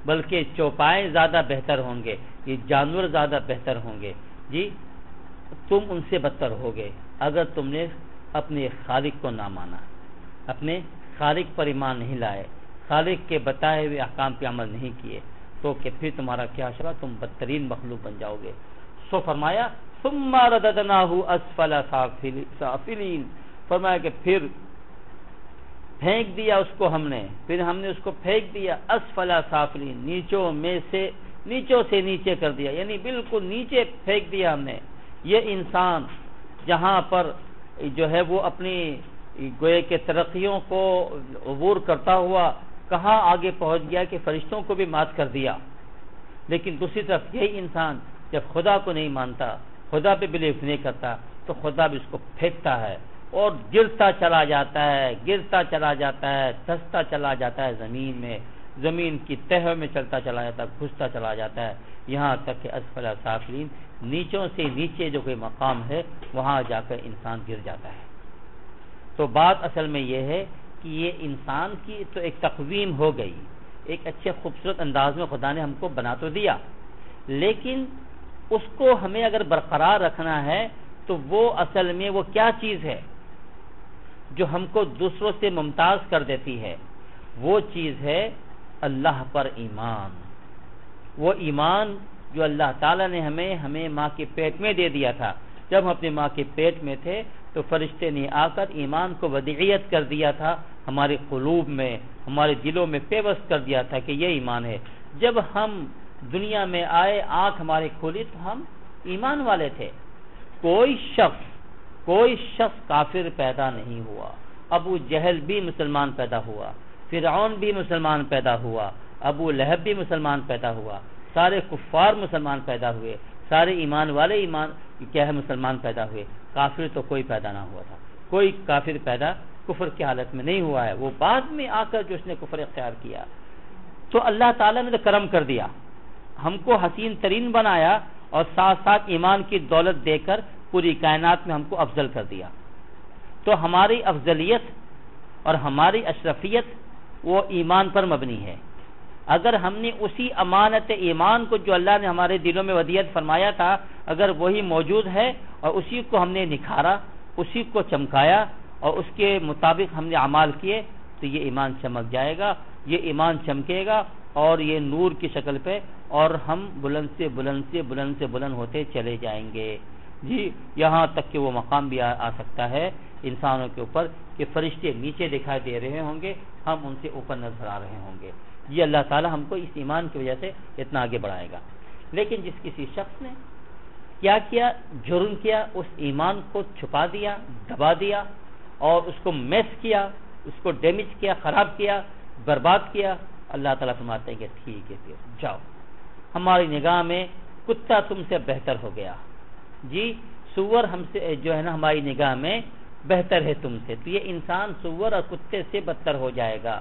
بلکہ چوپائے زیادہ بہتر ہوں گے، یہ جانور زیادہ بہتر ہوں گے جی، تم ان سے بدتر ہوگے اگر تم نے اپنے خالق کو نہ مانا، اپنے خالق پر ایمان نہیں لائے، خالق کے بتائے ہوئے احکام پہ عمل نہیں کیے، تو کہ پھر تمہارا کیا ہوگا، تم بدترین مخلوق بن جاؤ گے۔ سو فرمایا ثم رددناہ اسفل سافلین، فرمایا کہ پھر پھینک دیا اس کو ہم نے اس کو پھینک دیا اسفل سافلین، نیچوں سے نیچے کر دیا، یعنی بالکل نیچے پھینک دیا ہم نے۔ یہ انسان جہاں پر جو ہے وہ اپنی گوئے کے ترقیوں کو عبور کرتا ہوا کہاں آگے پہنچ گیا کہ فرشتوں کو بھی مات کر دیا، لیکن دوسری طرف یہی انسان جب خدا کو نہیں مانتا، خدا پہ بلیو نہیں کرتا، تو خدا بھی اس کو پھینکتا ہے اور گرتا چلا جاتا ہے، دھستا چلا جاتا ہے زمین میں، زمین کی تہہ میں چلتا چلا جاتا ہے، گھستا چلا جاتا ہے، یہاں تک کہ اسفل سافلین، نیچوں سے نیچے جو کوئی مقام ہے وہاں جا کر انسان گر جاتا ہے۔ تو بات اصل میں یہ ہے کہ یہ انسان کی تو ایک تقویم ہو گئی، ایک اچھے خوبصورت انداز میں خدا نے ہم کو بنا تو دیا، لیکن اس کو ہمیں اگر برقرار رکھنا ہے تو وہ اصل میں وہ کیا چیز ہے جو ہم کو دوسروں سے ممتاز کر دیتی ہے، وہ چیز ہے اللہ پر ایمان۔ وہ ایمان جو اللہ تعالیٰ نے ہمیں ماں کے پیٹ میں دے دیا تھا، جب ہم اپنے ماں کے پیٹ میں تھے تو فرشتے نے آ کر ایمان کو ودیعیت کر دیا تھا، ہمارے قلوب میں، ہمارے دلوں میں پیوست کر دیا تھا کہ یہ ایمان ہے۔ جب ہم دنیا میں آئے، آنکھ ہماری کھلی تو ہم ایمان والے تھے۔ کوئی شخص کافر پیدا نہیں ہوا، ابو جہل بھی مسلمان پیدا ہوا، فرعون بھی مسلمان پیدا ہوا، ابو لہب بھی مسلمان پیدا ہوا، سارے کفار مسلمان پیدا ہوئے، سارے ایمان والے ایمان کیا ہے مسلمان پیدا ہوئے، کافر تو کوئی پیدا نہ ہوا تھا، کوئی کافر پیدا کفر کی حالت میں نہیں ہوا ہے، وہ بعد میں آ کر جو اس نے کفر اختیار کیا۔ تو اللہ تعالیٰ نے تو کرم کر دیا، ہم کو حسین ترین بنایا اور ساتھ ساتھ ایمان کی دولت دے کر پوری کائنات میں ہم کو افضل کر دیا۔ تو ہماری افضلیت اور ہماری اشرفیت وہ ایمان پر مبنی ہے۔ اگر ہم نے اسی امانت ایمان کو جو اللہ نے ہمارے دلوں میں ودیعت فرمایا تھا، اگر وہی موجود ہے اور اسی کو ہم نے نکھارا، اسی کو چمکایا اور اس کے مطابق ہم نے اعمال کیے، تو یہ ایمان چمک جائے گا، یہ ایمان چمکے گا اور یہ نور کی شکل پہ، اور ہم بلند سے بلند سے بلند سے بلند ہوتے چلے جائیں گے جی، یہاں تک کہ وہ مقام بھی آ سکتا ہے انسانوں کے اوپر کہ فرشتے نیچے دکھائی دے رہے ہوں گے، ہم ان سے اوپر نظر آ رہے ہوں گے۔ یہ اللہ تعالی ہم کو اس ایمان کی وجہ سے اتنا آگے بڑھائے گا۔ لیکن جس کسی شخص نے کیا کیا، جرم کیا، اس ایمان کو چھپا دیا، دبا دیا اور اس کو میس کیا، اس کو ڈیمیج کیا، خراب کیا، برباد کیا، اللہ تعالیٰ فرماتے ہیں کہ ٹھیک ہے پھر جاؤ، ہماری نگاہ میں کتا تم سے بہتر ہو گیا جی، سور ہم سے جو ہے نا ہماری نگاہ میں بہتر ہے تم سے، تو یہ انسان سور اور کتے سے بدتر ہو جائے گا۔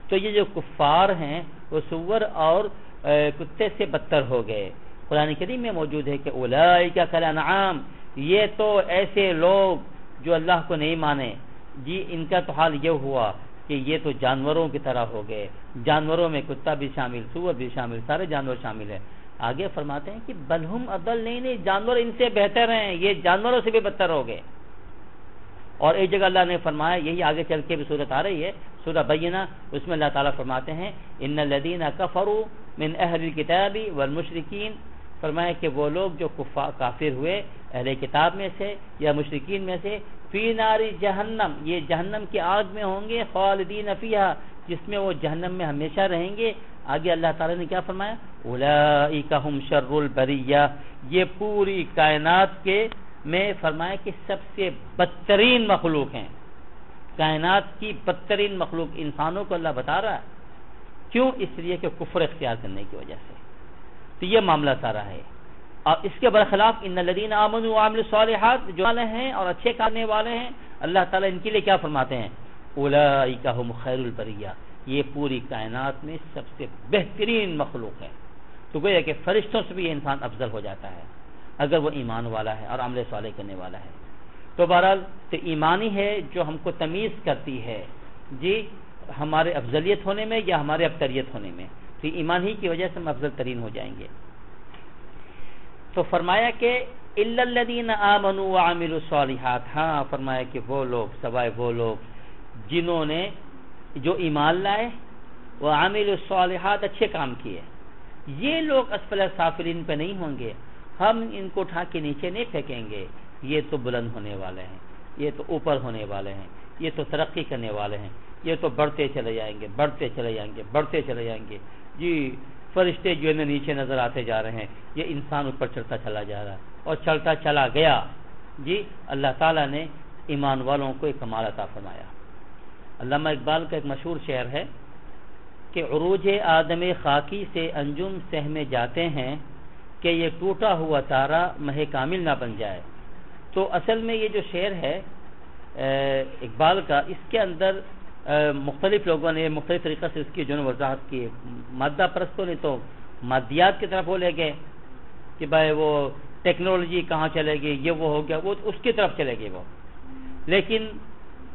تو یہ جو کفار ہیں وہ سور اور کتے سے بدتر ہو گئے۔ قرآن کریم میں موجود ہے کہ اولئک کالانعام، یہ تو ایسے لوگ جو اللہ کو نہیں مانے جی، ان کا تو حال یہ ہوا کہ یہ تو جانوروں کی طرح ہو گئے، جانوروں میں کتا بھی شامل، سور بھی شامل، سارے جانور شامل ہیں۔ آگے فرماتے ہیں کہ بل ہم اضل، نہیں جانور ان سے بہتر ہیں، یہ جانوروں سے بھی بدتر ہو گئے۔ اور ایک جگہ اللہ نے فرمایا، یہی آگے چل کے بھی صورت آ رہی ہے، سورہ بینہ، اس میں اللہ تعالیٰ فرماتے ہیں ان الذین کفروا من اہل الکتاب والمشرکین، فرمایا کہ وہ لوگ جو کافر ہوئے اہل کتاب میں سے یا مشرکین میں سے، فی نار جہنم، یہ جہنم کی آگ میں ہوں گے، خالدین فیہا، جس میں وہ جہنم میں ہمیشہ رہیں گے۔ آگے اللہ تعالیٰ نے کیا فرمایا، اولئک ہم شر البریہ، یہ پوری کائنات کے میں فرمایا کہ سب سے بدترین مخلوق ہیں، کائنات کی بدترین مخلوق انسانوں کو اللہ بتا رہا ہے، کیوں؟ اس لیے کہ کفر اختیار کرنے کی وجہ سے۔ تو یہ معاملہ سارا ہے۔ اور اس کے برخلاف ان الذین آمنوا وعملوا الصالحات، جو والے ہیں اور اچھے کرنے والے ہیں، اللہ تعالیٰ ان کے لیے کیا فرماتے ہیں، اولئک هم خیر البریہ، یہ پوری کائنات میں سب سے بہترین مخلوق ہے۔ تو گویا کہ فرشتوں سے بھی یہ انسان افضل ہو جاتا ہے اگر وہ ایمان والا ہے اور عمل صالح کرنے والا ہے۔ تو بہرحال تو ایمانی ہے جو ہم کو تمیز کرتی ہے جی ہمارے افضلیت ہونے میں یا ہمارے ابتریت ہونے میں، تو ایمان ہی کی وجہ سے ہم افضل ترین ہو جائیں گے۔ تو فرمایا کہ الا الذین آمنوا وعملوا الصالحات، ہاں فرمایا کہ وہ لوگ، سوائے وہ لوگ جنہوں نے جو ایمان لائے، وعملوا الصالحات، اچھے کام کیے، یہ لوگ اسفل سافلین پہ نہیں ہوں گے، ہم ان کو اٹھا کے نیچے نہیں پھینکیں گے، یہ تو بلند ہونے والے ہیں، یہ تو اوپر ہونے والے ہیں، یہ تو ترقی کرنے والے ہیں، یہ تو بڑھتے چلے جائیں گے، بڑھتے چلے جائیں گے، بڑھتے چلے جائیں گے جی۔ فرشتے جو ہے نیچے نظر آتے جا رہے ہیں، یہ انسان اوپر چڑھتا چلا جا رہا ہے اور چلتا چلا گیا جی۔ اللہ تعالیٰ نے ایمان والوں کو ایک کمال عطا فرمایا۔ علامہ اقبال کا ایک مشہور شعر ہے کہ عروج آدم خاکی سے انجم سہمے جاتے ہیں کہ یہ ٹوٹا ہوا تارا مہ کامل نہ بن جائے۔ تو اصل میں یہ جو شعر ہے اقبال کا، اس کے اندر مختلف لوگوں نے مختلف طریقے سے اس کی جو وضاحت کی، مادہ پرستوں نے تو مادیات کی طرف وہ لے گئے کہ بھائی وہ ٹیکنالوجی کہاں چلے گی، یہ وہ ہو گیا، وہ اس کی طرف چلے گی وہ۔ لیکن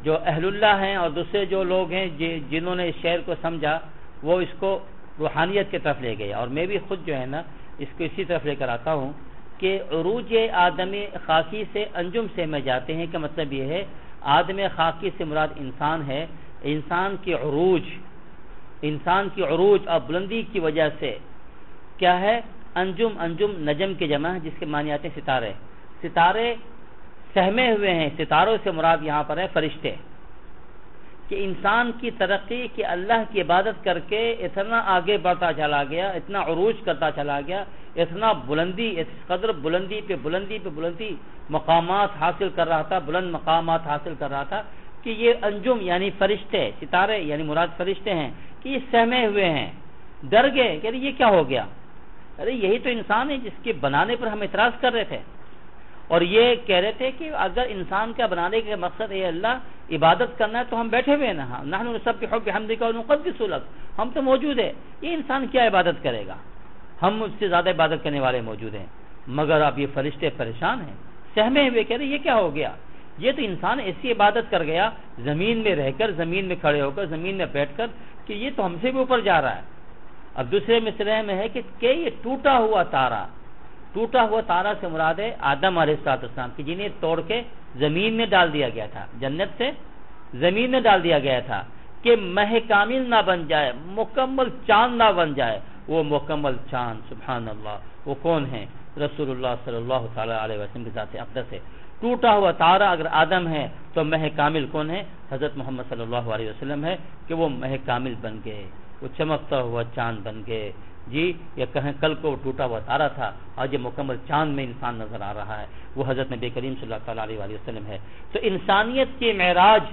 جو اہل اللہ ہیں اور دوسرے جو لوگ ہیں جنہوں نے اس شعر کو سمجھا، وہ اس کو روحانیت کی طرف لے گئے۔ اور میں بھی خود جو ہے نا اس کو اسی طرف لے کر آتا ہوں کہ عروج آدم خاکی سے انجم سے میں جاتے ہیں، کا مطلب یہ ہے آدم خاکی سے مراد انسان ہے، انسان کی عروج اور بلندی کی وجہ سے کیا ہے، انجم نجم کے جمع ہے، جس کے معنی آتے ہیں ستارے، ستارے سہمے ہوئے ہیں، ستاروں سے مراد یہاں پر ہے فرشتے، کہ انسان کی ترقی کہ اللہ کی عبادت کر کے اتنا آگے بڑھتا چلا گیا، اتنا عروج کرتا چلا گیا، اتنا بلندی، اس قدر بلندی پہ بلندی پہ بلندی مقامات حاصل کر رہا تھا، بلند مقامات حاصل کر رہا تھا کہ یہ انجم یعنی فرشتے، ستارے یعنی مراد فرشتے ہیں کہ یہ سہمے ہوئے ہیں، ڈر گئے کہ یہ کیا ہو گیا، ارے یہی تو انسان ہے جس کے بنانے پر ہم اعتراض کر رہے تھے، اور یہ کہہ رہے تھے کہ اگر انسان کا بنانے کا مقصد ہے اللہ عبادت کرنا ہے تو ہم بیٹھے ہوئے ہیں نا، نحن نسبح بحمدک ونقدس لک، ہم تو موجود ہے، یہ انسان کیا عبادت کرے گا، ہم اس سے زیادہ عبادت کرنے والے موجود ہیں، مگر اب یہ فرشتے پریشان ہیں، سہمے ہوئے، کہہ رہے یہ کیا ہو گیا، یہ تو انسان ایسی عبادت کر گیا زمین میں رہ کر، زمین میں کھڑے ہو کر، زمین میں بیٹھ کر، کہ یہ تو ہم سے بھی اوپر جا رہا ہے۔ اب دوسرے مصرعے میں ہے کہ یہ ٹوٹا ہوا تارا سے مراد ہے آدم علیہ السلام کی، جنہیں توڑ کے زمین میں ڈال دیا گیا تھا، جنت سے زمین میں ڈال دیا گیا تھا کہ مہ کامل نہ بن جائے، مکمل چاند نہ بن جائے۔ وہ مکمل چاند سبحان اللہ وہ کون ہے؟ رسول اللہ صلی اللہ تعالی علیہ وسلم کے ذات اقدس ہے۔ ٹوٹا ہوا تارا اگر آدم ہے تو مہ کامل کون ہے؟ حضرت محمد صلی اللہ علیہ وسلم ہے کہ وہ مہ کامل بن گئے، وہ چمکتا ہوا چاند بن گئے جی، یا کہیں کل کو ٹوٹا ہوا تارا تھا، آج یہ مکمل چاند میں انسان نظر آ رہا ہے، وہ حضرت نبی کریم صلی اللہ تعالی علیہ وسلم ہے۔ تو انسانیت کی معراج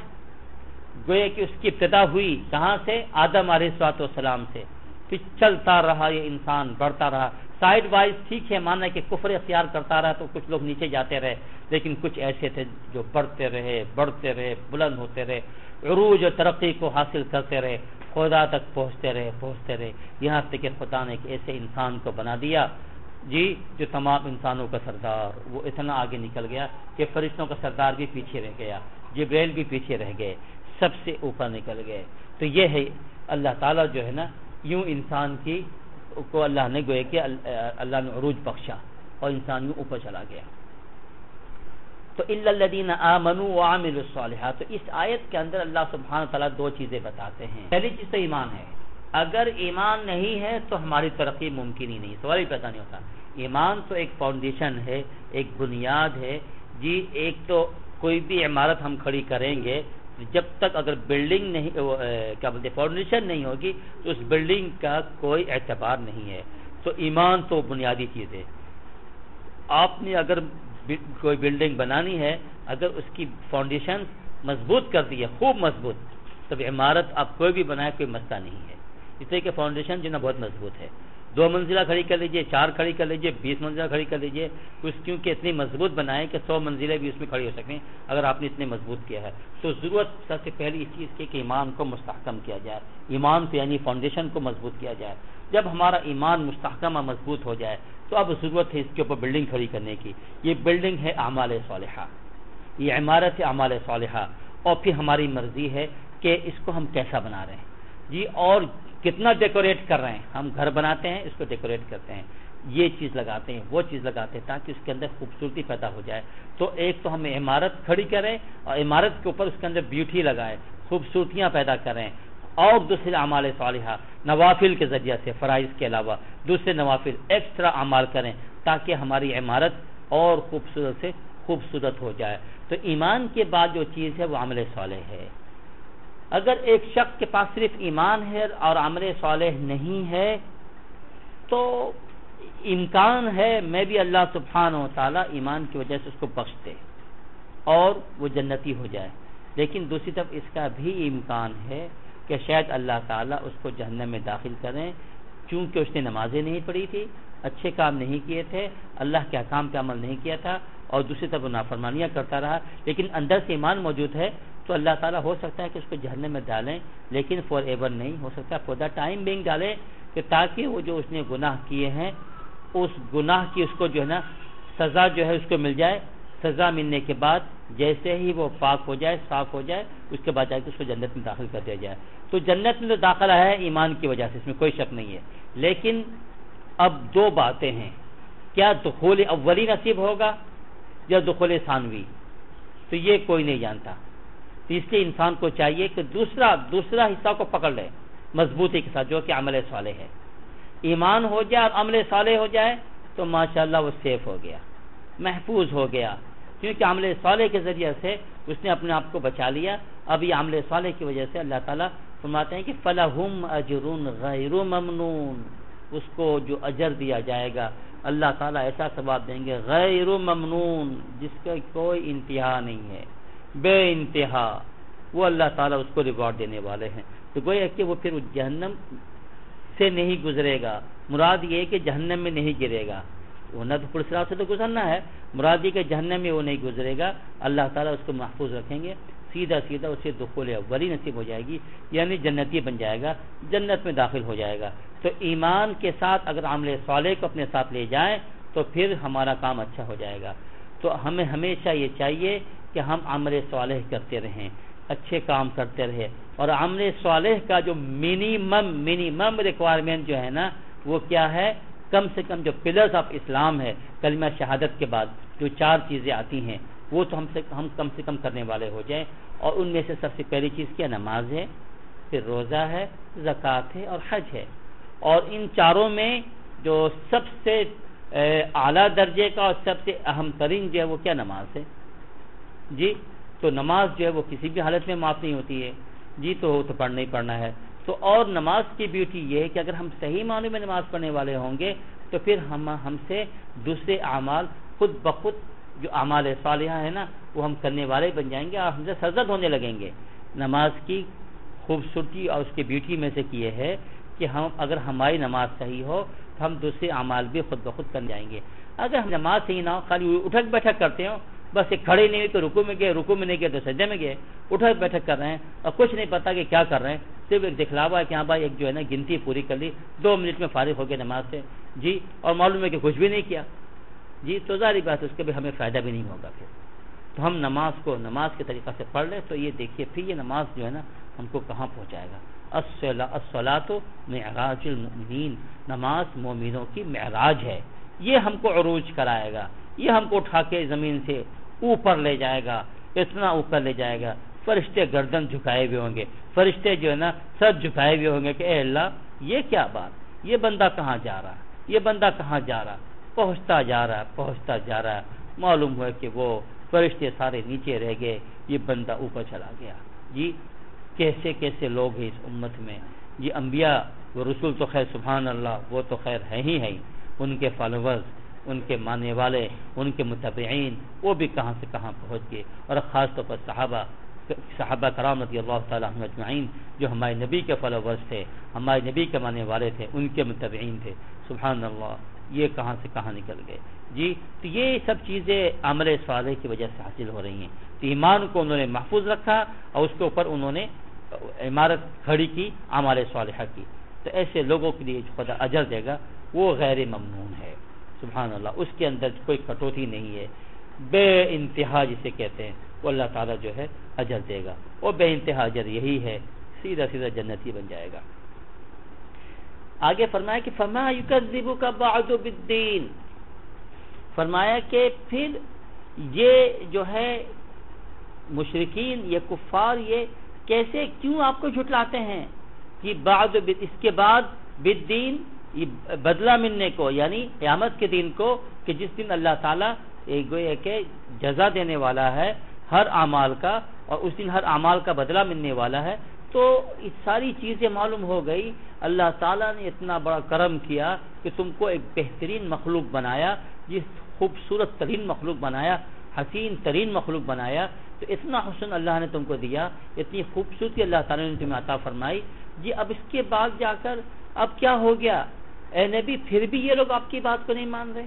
گویا کہ اس کی ابتدا ہوئی کہاں سے؟ آدم علیہ السلام سے، پھر چلتا رہا یہ انسان، بڑھتا رہا سائیڈ وائز، ٹھیک ہے مانا کہ کفر اختیار کرتا رہا تو کچھ لوگ نیچے جاتے رہے، لیکن کچھ ایسے تھے جو بڑھتے رہے، بلند ہوتے رہے، عروج و ترقی کو حاصل کرتے رہے، خدا تک پہنچتے رہے، یہاں تک کہ خدا نے ایک ایسے انسان کو بنا دیا جی جو تمام انسانوں کا سردار، وہ اتنا آگے نکل گیا کہ فرشتوں کا سردار بھی پیچھے رہ گیا، جبریل بھی پیچھے رہ گئے، سب سے اوپر نکل گئے۔ تو یہ ہے اللہ تعالیٰ جو ہے نا، یوں انسان کی کو اللہ نے گویا کہ اللہ نے عروج بخشا اور انسان یوں اوپر چلا گیا۔ تو الا الذین آمنوا وعملوا الصالحات، تو اس آیت کے اندر اللہ سبحانہ تعالیٰ دو چیزیں بتاتے ہیں۔ پہلی چیز تو ایمان ہے، اگر ایمان نہیں ہے تو ہماری ترقی ممکن ہی نہیں، سوال ہی پیدا نہیں ہوتا۔ ایمان تو ایک فاؤنڈیشن ہے، ایک بنیاد ہے جی۔ ایک تو کوئی بھی عمارت ہم کھڑی کریں گے، جب تک اگر بلڈنگ نہیں کیا بولتے فاؤنڈیشن نہیں ہوگی تو اس بلڈنگ کا کوئی اعتبار نہیں ہے۔ تو ایمان تو بنیادی چیز ہے۔ آپ نے اگر کوئی بلڈنگ بنانی ہے، اگر اس کی فاؤنڈیشن مضبوط کر دی ہے، خوب مضبوط، تب عمارت آپ کوئی بھی بنائے کوئی مسئلہ نہیں ہے، اس لیے کہ فاؤنڈیشن جو نا بہت مضبوط ہے۔ 2 منزلہ کھڑی کر لیجئے، 4 کھڑی کر لیجئے، 20 منزلہ کھڑی کر لیجئے، اس کیونکہ اتنی مضبوط بنائے کہ 100 منزلیں بھی اس میں کھڑی ہو سکیں اگر آپ نے اتنے مضبوط کیا ہے۔ تو ضرورت سب سے پہلی اس چیز کی کہ ایمان کو مستحکم کیا جائے، ایمان تو یعنی فاؤنڈیشن کو مضبوط کیا جائے۔ جب ہمارا ایمان مستحکم اور مضبوط ہو جائے تو اب ضرورت ہے اس کے اوپر بلڈنگ کھڑی کرنے کی۔ یہ بلڈنگ ہے اعمال صالحہ، یہ عمارت ہے اعمال صالحہ، اور پھر ہماری مرضی ہے کہ اس کو ہم کیسا بنا رہے ہیں جی، اور کتنا ڈیکوریٹ کر رہے ہیں۔ ہم گھر بناتے ہیں، اس کو ڈیکوریٹ کرتے ہیں، یہ چیز لگاتے ہیں، وہ چیز لگاتے ہیں تاکہ اس کے اندر خوبصورتی پیدا ہو جائے۔ تو ایک تو ہم عمارت کھڑی کریں اور عمارت کے اوپر اس کے اندر بیوٹی لگائیں، خوبصورتیاں پیدا کریں، اور دوسرے اعمال صالحہ نوافل کے ذریعے سے، فرائض کے علاوہ دوسرے نوافل ایکسٹرا اعمال کریں تاکہ ہماری عمارت اور خوبصورت سے خوبصورت ہو جائے۔ تو ایمان کے بعد جو چیز ہے وہ عمل صالح ہے۔ اگر ایک شخص کے پاس صرف ایمان ہے اور عمل صالح نہیں ہے تو امکان ہے میں بھی اللہ سبحانہ و تعالیٰ ایمان کی وجہ سے اس کو بخش دے اور وہ جنتی ہو جائے، لیکن دوسری طرف اس کا بھی امکان ہے کہ شاید اللہ تعالیٰ اس کو جہنم میں داخل کریں، چونکہ اس نے نمازیں نہیں پڑھی تھی، اچھے کام نہیں کیے تھے، اللہ کے احکام پہ عمل نہیں کیا تھا، اور دوسری طرف وہ نافرمانیاں کرتا رہا، لیکن اندر سے ایمان موجود ہے، تو اللہ تعالیٰ ہو سکتا ہے کہ اس کو جہنم میں ڈالیں، لیکن فار ایور نہیں ہو سکتا، فور دا ٹائم بینگ ڈالیں، کہ تاکہ وہ جو اس نے گناہ کیے ہیں اس گناہ کی اس کو جو ہے نا سزا جو ہے اس کو مل جائے، سزا ملنے کے بعد جیسے ہی وہ پاک ہو جائے، صاف ہو جائے، اس کے بعد جا کے اس کو جنت میں داخل کر دیا جائے۔ تو جنت میں تو داخلہ ہے ایمان کی وجہ سے، اس میں کوئی شک نہیں ہے، لیکن اب 2 باتیں ہیں، کیا دخول اولی نصیب ہوگا یا دخول ثانوی، تو یہ کوئی نہیں جانتا۔ تو اس لیے انسان کو چاہیے کہ دوسرا حصہ کو پکڑ لے مضبوطی کے ساتھ، جو کہ عمل صالح ہے۔ ایمان ہو جائے اور عمل صالح ہو جائے تو ماشاءاللہ وہ سیف ہو گیا، محفوظ ہو گیا، کیونکہ عمل صالح کے ذریعے سے اس نے اپنے آپ کو بچا لیا۔ اب یہ عمل صالح کی وجہ سے اللہ تعالیٰ فرماتے ہیں کہ فَلَهُمْ أَجْرٌ غَيْرُ مَمْنُونَ، اس کو جو اجر دیا جائے گا اللہ تعالیٰ ایسا ثواب دیں گے غیر ممنون، جس کا کوئی انتہا نہیں ہے، بے انتہا، وہ اللہ تعالیٰ اس کو ریوارڈ دینے والے ہیں۔ تو گویا کہ وہ پھر جہنم سے نہیں گزرے گا، مراد یہ ہے کہ جہنم میں نہیں گرے گا، ورنہ تو پورے صراط سے تو گزرنا ہے، مراد یہ کہ جہنم میں وہ نہیں گزرے گا، اللہ تعالیٰ اس کو محفوظ رکھیں گے، سیدھا سیدھا اسے دخول اولی نصیب ہو جائے گی، یعنی جنتی بن جائے گا، جنت میں داخل ہو جائے گا۔ تو ایمان کے ساتھ اگر عمل صالح کو اپنے ساتھ لے جائیں تو پھر ہمارا کام اچھا ہو جائے گا۔ تو ہمیں ہمیشہ یہ چاہیے کہ ہم عمل صالح کرتے رہیں، اچھے کام کرتے رہے، اور عمل صالح کا جو منیمم ریکوائرمنٹ جو ہے نا وہ کیا ہے؟ کم سے کم جو پلرز آف اسلام ہے، کلمہ شہادت کے بعد جو 4 چیزیں آتی ہیں وہ تو ہم کم سے کم کرنے والے ہو جائیں، اور ان میں سے سب سے پہلی چیز کیا؟ نماز ہے، پھر روزہ ہے، زکوٰۃ ہے اور حج ہے۔ اور ان چاروں میں جو سب سے اعلیٰ درجے کا اور سب سے اہم ترین جو ہے وہ کیا؟ نماز ہے جی۔ تو نماز جو ہے وہ کسی بھی حالت میں معاف نہیں ہوتی ہے جی، تو وہ تو پڑھنا ہی پڑھنا ہے۔ تو اور نماز کی بیوٹی یہ ہے کہ اگر ہم صحیح معنی میں نماز پڑھنے والے ہوں گے تو پھر ہم سے دوسرے اعمال خود بخود جو اعمال صالحہ ہیں نا وہ ہم کرنے والے بن جائیں گے اور ہم سے سرزد ہونے لگیں گے۔ نماز کی خوبصورتی اور اس کی بیوٹی میں سے یہ ہے کہ ہم اگر ہماری نماز صحیح ہو تو ہم دوسرے اعمال بھی خود بخود کر جائیں گے۔ اگر ہم نماز صحیح نہ ہو، خالی اٹھک بیٹھک کرتے ہوں، بس ایک کھڑے نہیں ہوئے تو رکوع میں گئے، رکوع میں نہیں گئے تو سجدے میں گئے، اٹھک بیٹھک کر رہے ہیں اور کچھ نہیں پتا کہ کیا کر رہے ہیں، صرف ایک دکھلاوا ہے کہ ہاں بھائی ایک جو ہے نا گنتی پوری کر لی، 2 منٹ میں فارغ ہو گئے نماز سے جی، اور معلوم ہے کہ کچھ بھی نہیں کیا جی، تو ظاہری بات ہے اس کے بھی ہمیں فائدہ بھی نہیں ہوگا۔ پھر تو ہم نماز کو نماز کے طریقہ سے پڑھ لیں تو یہ دیکھیے پھر یہ نماز جو ہے نا ہم کو کہاں پہنچائے گا۔ الصلاۃ معراج المؤمنین، نماز مومنوں کی معراج ہے، یہ ہم کو عروج کرائے گا، یہ ہم کو اٹھا کے زمین سے اوپر لے جائے گا، اتنا اوپر لے جائے گا، فرشتے گردن جھکائے ہوئے ہوں گے، فرشتے جو ہے نا سر جھکائے ہوئے ہوں گے کہ اے اللہ یہ کیا بات، یہ بندہ کہاں جا رہا ہے، یہ بندہ کہاں جا رہا، پہنچتا جا رہا ہے، معلوم ہوا کہ وہ فرشتے سارے نیچے رہ گئے، یہ بندہ اوپر چلا گیا جی۔ کیسے کیسے لوگ ہیں اس امت میں جی، انبیاء و رسول تو خیر سبحان اللہ وہ تو خیر ہے ہی ہے، ان کے فالوورز، ان کے ماننے والے، ان کے متبعین وہ بھی کہاں سے کہاں پہنچ گئے، اور خاص طور پر صحابہ کرام رضی اللہ تعالیٰ عنہم اجمعین جو ہمارے نبی کے فالوورز تھے، ہمارے نبی کے ماننے والے تھے، ان کے متبعین تھے، سبحان اللہ یہ کہاں سے کہاں نکل گئے جی۔ تو یہ سب چیزیں عمل صالح کی وجہ سے حاصل ہو رہی ہیں۔ تو ایمان کو انہوں نے محفوظ رکھا اور اس کے اوپر انہوں نے عمارت کھڑی کی اعمال صالحہ کی، تو ایسے لوگوں کے لیے جو خدا اجر دے گا وہ غیر ممنون ہے، سبحان اللہ، اس کے اندر کوئی کٹوتی نہیں ہے، بے انتہا جسے کہتے ہیں وہ اللہ تعالیٰ جو ہے اجر دے گا، وہ بے انتہا اجر یہی ہے، سیدھا سیدھا جنتی بن جائے گا۔ آگے فرمایا کہ فما یکذبک بعد بالدین، فرمایا کہ پھر یہ جو ہے مشرکین، یہ کفار، یہ کیسے کیوں آپ کو جھٹلاتے ہیں کہ بعد اس کے بعد بالدین، یہ بدلہ ملنے کو، یعنی قیامت کے دن کو، کہ جس دن اللہ تعالیٰ گویا کہ جزا دینے والا ہے ہر اعمال کا، اور اس دن ہر اعمال کا بدلہ ملنے والا ہے۔ تو یہ ساری چیزیں معلوم ہو گئی، اللہ تعالیٰ نے اتنا بڑا کرم کیا کہ تم کو ایک بہترین مخلوق بنایا، جس خوبصورت ترین مخلوق بنایا، حسین ترین مخلوق بنایا، تو اتنا حسن اللہ نے تم کو دیا، اتنی خوبصورتی اللہ تعالیٰ نے تمہیں عطا فرمائی جی۔ اب اس کے بعد جا کر اب کیا ہو گیا اے نبی، پھر بھی یہ لوگ آپ کی بات کو نہیں مان رہے،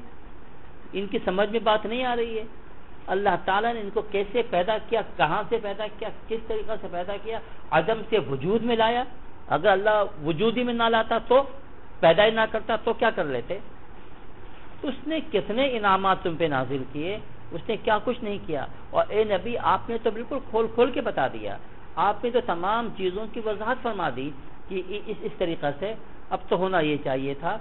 ان کی سمجھ میں بات نہیں آ رہی ہے۔ اللہ تعالیٰ نے ان کو کیسے پیدا کیا، کہاں سے پیدا کیا، کس طریقہ سے پیدا کیا، عدم سے وجود میں لایا۔ اگر اللہ وجود ہی میں نہ لاتا تو، پیدا ہی نہ کرتا تو کیا کر لیتے؟ اس نے کتنے انعامات تم پہ نازل کیے، اس نے کیا کچھ نہیں کیا۔ اور اے نبی آپ نے تو بالکل کھول کھول کے بتا دیا، آپ نے تو تمام چیزوں کی وضاحت فرما دی کہ اس طریقہ سے اب تو ہونا یہ چاہیے تھا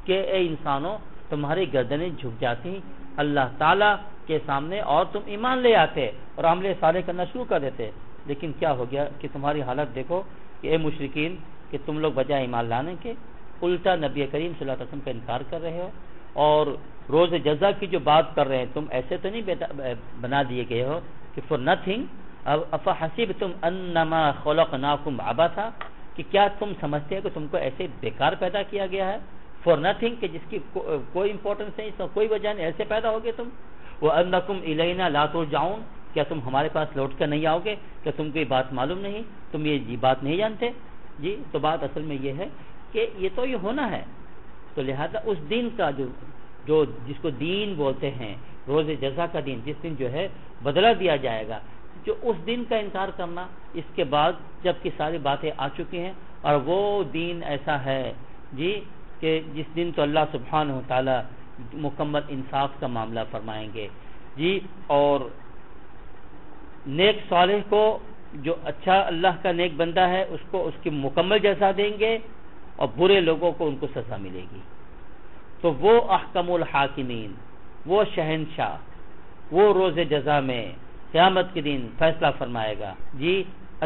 کہ اے انسانوں تمہاری گردنیں جھک جاتی اللہ تعالیٰ کے سامنے اور تم ایمان لے آتے اور عمل صالح کرنا شروع کر دیتے، لیکن کیا ہو گیا کہ تمہاری حالت دیکھو کہ اے مشرکین کہ تم لوگ بجائے ایمان لانے کے الٹا نبی کریم صلی اللہ علیہ وسلم کا انکار کر رہے ہو، اور روز جزا کی جو بات کر رہے ہیں تم ایسے تو نہیں بنا دیے گئے ہو کہ فور نتھنگ، افحسبتم انما خلقناکم عبثا، کہ کیا تم سمجھتے ہیں کہ تم کو ایسے بیکار پیدا کیا گیا ہے، فور نتھنگ، کہ جس کی کوئی امپورٹنس نہیں، اس کا کوئی وجہ نہیں، ایسے پیدا ہوگے تم، وانکم الینا لا ترجعون، کیا تم ہمارے پاس لوٹ کر نہیں آؤ گے، کیا تم کو یہ بات معلوم نہیں، تم یہ بات نہیں جانتے جی۔ تو بات اصل میں یہ ہے کہ یہ تو یہ ہونا ہے، تو لہذا اس دن کا جو جس کو دین بولتے ہیں، روز جزا کا دن، جس دن جو ہے بدلہ دیا جائے گا، جو اس دن کا انکار کرنا، اس کے بعد جب کہ ساری باتیں آ چکی ہیں، اور وہ دین ایسا ہے جی کہ جس دن تو اللہ سبحانہ و تعالی مکمل انصاف کا معاملہ فرمائیں گے جی، اور نیک صالح کو، جو اچھا اللہ کا نیک بندہ ہے، اس کو اس کی مکمل جزا دیں گے، اور برے لوگوں کو ان کو سزا ملے گی۔ تو وہ احکم الحاکمین، وہ شہنشاہ، وہ روز جزا میں قیامت کے دن فیصلہ فرمائے گا جی،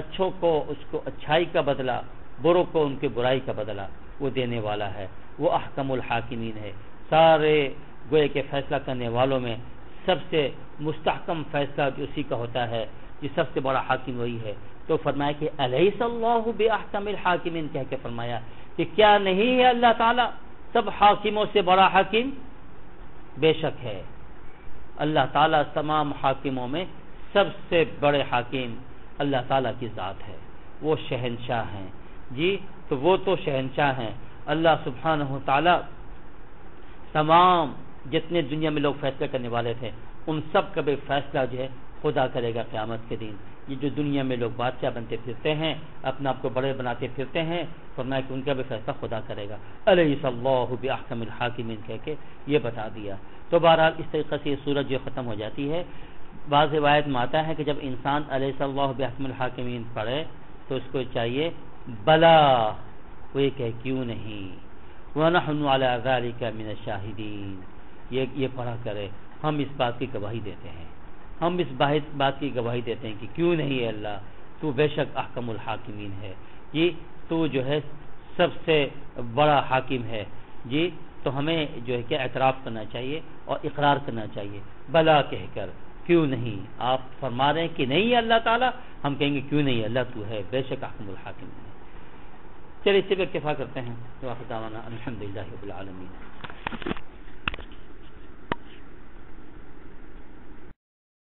اچھوں کو اس کو اچھائی کا بدلہ، بروں کو ان کے برائی کا بدلہ وہ دینے والا ہے۔ وہ احکم الحاکمین ہے، سارے گوئے کے فیصلہ کرنے والوں میں سب سے مستحکم فیصلہ جو اسی کا ہوتا ہے، یہ سب سے بڑا حاکم وہی ہے۔ تو فرمایا کہ الیس اللہ باحکم الحاکمین، کہہ کے فرمایا کہ کیا نہیں ہے اللہ تعالیٰ سب حاکموں سے بڑا حاکم؟ بے شک ہے، اللہ تعالیٰ تمام حاکموں میں سب سے بڑے حاکم اللہ تعالیٰ کی ذات ہے، وہ شہنشاہ ہیں جی۔ تو وہ تو شہنشاہ ہیں، اللہ سبحانہ و تعالیٰ تمام جتنے دنیا میں لوگ فیصلے کرنے والے تھے ان سب کا بھی فیصلہ جو ہے خدا کرے گا قیامت کے دن۔ یہ جو دنیا میں لوگ بادشاہ بنتے پھرتے ہیں، اپنے آپ کو بڑے بناتے پھرتے ہیں، فرمایا کہ ان کا بھی فیصلہ خدا کرے گا۔ الیس اللہ باحکم الحاکمین کہہ کے یہ بتا دیا۔ تو بہرحال اس طریقے سے یہ سورج جو ختم ہو جاتی ہے۔ بعض روایت میں آتا ہے کہ جب انسان الیس اللہ باحکم الحاکمین پڑھے تو اس کو چاہیے بلا، وہ یہ کہ کیوں نہیں، وَنَحْنُ عَلَىٰ ذَلِكَ مِنَ الشَّاهِدِينَ، یہ پڑھا کرے، ہم اس بات کی گواہی دیتے ہیں، ہم اس بات کی گواہی دیتے ہیں کہ کیوں نہیں ہے اللہ، تو بے شک احکم الحاکمین ہے جی، تو جو ہے سب سے بڑا حاکم ہے جی۔ تو ہمیں جو ہے کہ اعتراف کرنا چاہیے اور اقرار کرنا چاہیے، بلا کہہ کر، کیوں نہیں۔ آپ فرما رہے ہیں کہ نہیں ہے اللہ تعالیٰ، ہم کہیں گے کیوں نہیں اللہ تو ہے، بے شک احکم الحاکمین ہے۔ چلیے اس سے بھی اکتفا کرتے ہیں۔ الحمدللہ رب العالمین۔